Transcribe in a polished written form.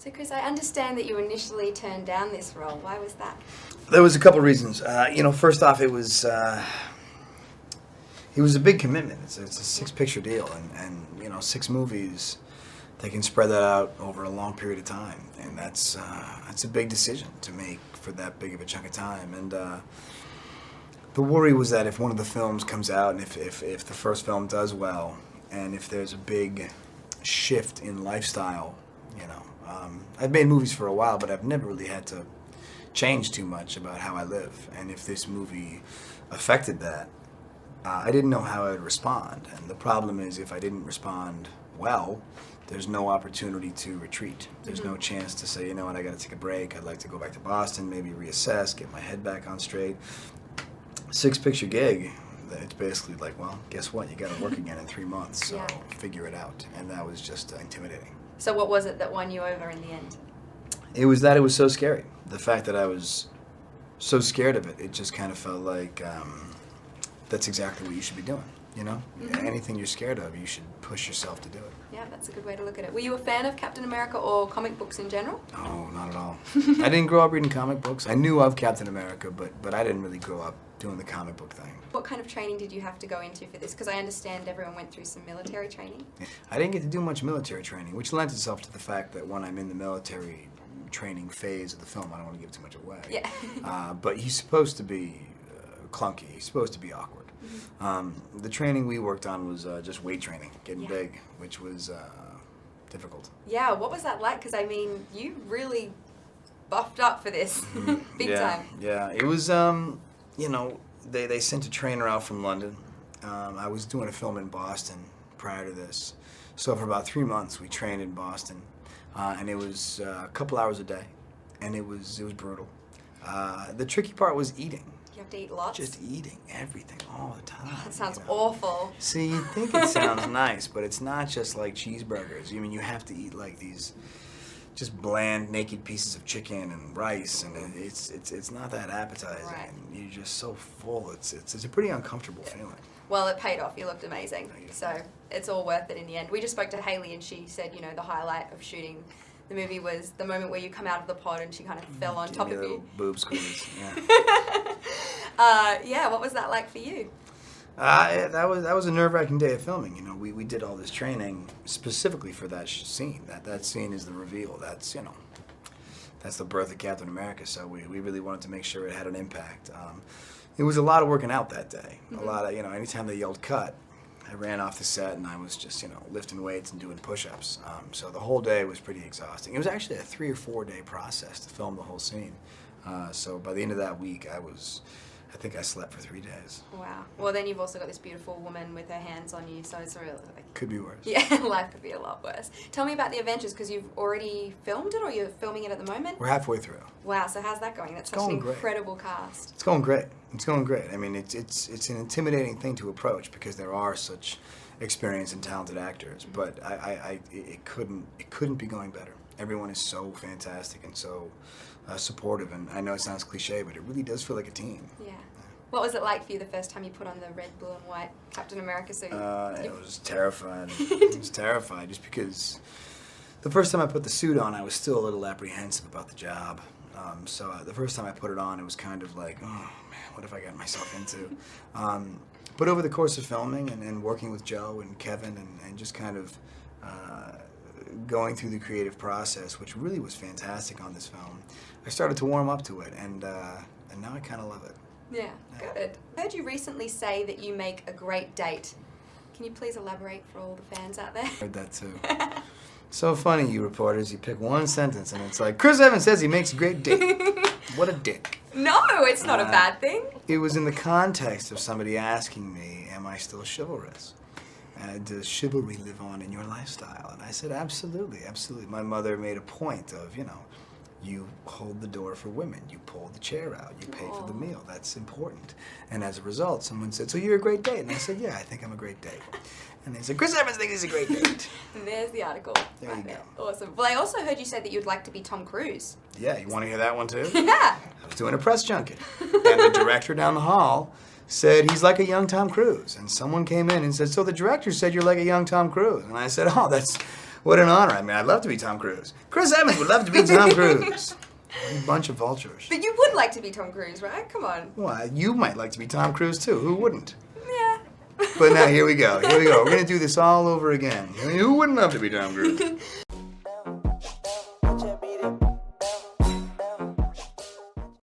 So Chris, I understand that you initially turned down this role. Why was that? There was a couple reasons. First off, it was a big commitment. It's a 6-picture deal, and 6 movies. They can spread that out over a long period of time, and that's a big decision to make for that big of a chunk of time. And the worry was that if one of the films comes out, and if the first film does well, and if there's a big shift in lifestyle, I've made movies for a while, but I've never really had to change too much about how I live. And if this movie affected that, I didn't know how I would respond. And the problem is, if I didn't respond well, there's no opportunity to retreat. There's no chance to say, you know what, I got to take a break. I'd like to go back to Boston, maybe reassess, get my head back on straight. 6-picture gig, it's basically like, well, guess what? You got to work again in 3 months, so figure it out. And that was just intimidating. So what was it that won you over in the end? It was that it was so scary. The fact that I was so scared of it, it just kind of felt like that's exactly what you should be doing. Anything you're scared of, you should push yourself to do it. Yeah, that's a good way to look at it. Were you a fan of Captain America or comic books in general? No, not at all. I didn't grow up reading comic books. I knew of Captain America, but I didn't really grow up doing the comic book thing. What kind of training did you have to go into for this? Because I understand everyone went through some military training. I didn't get to do much military training, which lends itself to the fact that when I'm in the military training phase of the film, I don't want to give too much away. Yeah. But he's supposed to be clunky. He's supposed to be awkward. The training we worked on was just weight training, getting big, which was difficult. Yeah, what was that like? Because, I mean, you really buffed up for this, big time. Yeah, it was, they sent a trainer out from London. I was doing a film in Boston prior to this. So for about 3 months, we trained in Boston, and it was a couple hours a day, and it was brutal. The tricky part was eating. You have to eat lots? Just eating everything all the time. That sounds awful. See, you think it sounds nice, but it's not just like cheeseburgers. You have to eat like these just bland, naked pieces of chicken and rice, and it's not that appetizing. Right. And you're just so full. It's a pretty uncomfortable feeling. Well, it paid off. You looked amazing. So it's all worth it in the end. We just spoke to Hayley, and she said, the highlight of shooting the movie was the moment where you come out of the pod and she kind of fell on top of you. Boob squeeze. Yeah. What was that like for you? That was a nerve-wracking day of filming. We did all this training specifically for that scene. That scene is the reveal. That's the birth of Captain America. So we really wanted to make sure it had an impact. It was a lot of working out that day. A lot of anytime they yelled cut, I ran off the set and I was just lifting weights and doing push-ups. So the whole day was pretty exhausting. It was actually a 3 or 4 day process to film the whole scene. So by the end of that week, I think I slept for 3 days. Wow. Well, then you've also got this beautiful woman with her hands on you, so it's really like... Could be worse. Yeah, life could be a lot worse. Tell me about the Avengers, because you've already filmed it, or you're filming it at the moment? We're halfway through. Wow, so how's that going? That's such an incredible cast. It's going great. It's going great. I mean, it's an intimidating thing to approach because there are such experienced and talented actors, but it couldn't be going better. Everyone is so fantastic and so supportive, and I know it sounds cliche, but it really does feel like a team. Yeah. What was it like for you the first time you put on the red, blue, and white Captain America suit? It was terrifying. I was terrified just because the first time I put the suit on, I was still a little apprehensive about the job. So the first time I put it on, it was kind of like, oh man, what have I got myself into? But over the course of filming and working with Joe and Kevin and just kind of going through the creative process, which really was fantastic on this film, I started to warm up to it, and now I kind of love it. Yeah, good. I heard you recently say that you make a great date. Can you please elaborate for all the fans out there? I heard that too. So funny, you reporters. You pick one sentence and it's like, Chris Evans says he makes a great date. What a dick. No, it's not a bad thing. It was in the context of somebody asking me, am I still chivalrous? Does chivalry live on in your lifestyle? And I said, absolutely, absolutely. My mother made a point of, you hold the door for women, you pull the chair out, you pay for the meal. That's important. And as a result, someone said, so you're a great date? And I said, yeah, I think I'm a great date. And they said, Chris Evans thinks he's a great date. And there's the article. There you go. Awesome. Well, I also heard you say that you'd like to be Tom Cruise. Yeah, you want to hear that one too? Yeah. I was doing a press junket, and the director down the hall said he's like a young Tom Cruise. And someone came in and said, so the director said you're like a young Tom Cruise. And I said, oh, that's What an honor. I mean, I'd love to be Tom Cruise. Chris Evans would love to be Tom Cruise. A bunch of vultures. But you would like to be Tom Cruise, right? Come on. Well, you might like to be Tom Cruise, too. Who wouldn't? Yeah. But now, here we go. Here we go. We're going to do this all over again. I mean, who wouldn't love to be Tom Cruise?